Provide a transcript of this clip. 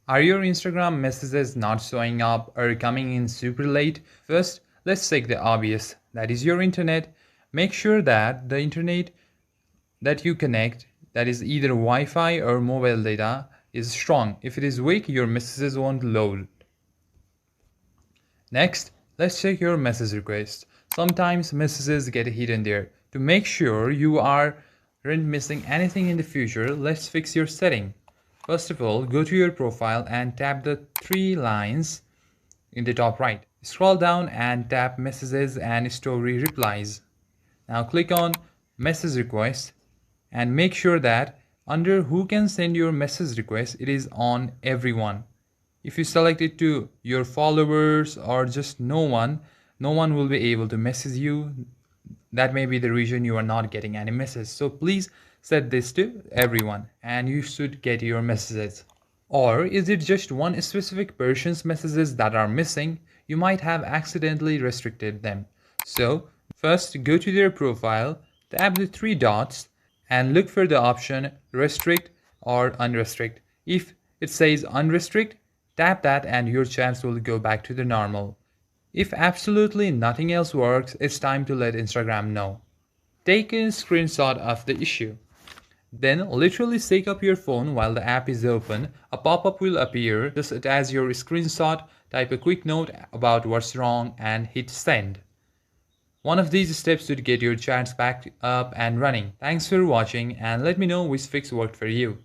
Are your Instagram messages not showing up or coming in super late? First, let's check the obvious. That is your internet. Make sure that the internet that you connect, that is either Wi-Fi or mobile data, is strong. If it is weak, your messages won't load. Next, let's check your message requests. Sometimes messages get hidden there. To make sure you aren't missing anything in the future, let's fix your setting. First of all, go to your profile and tap the three lines in the top right. Scroll down and tap Messages and Story Replies. Now click on Message Requests and make sure that under Who can send your message request, it is on Everyone. If you select it to your followers or just no one will be able to message you. That may be the reason you are not getting any message. So please set this to everyone and you should get your messages. Or is it just one specific person's messages that are missing? You might have accidentally restricted them. So first go to their profile, tap the three dots and look for the option restrict or unrestrict. If it says unrestrict, tap that and your chats will go back to the normal. If absolutely nothing else works, it's time to let Instagram know. Take a screenshot of the issue. Then literally shake up your phone while the app is open. A pop-up will appear. Just attach your screenshot, type a quick note about what's wrong and hit send. One of these steps should get your chats back up and running. Thanks for watching and let me know which fix worked for you.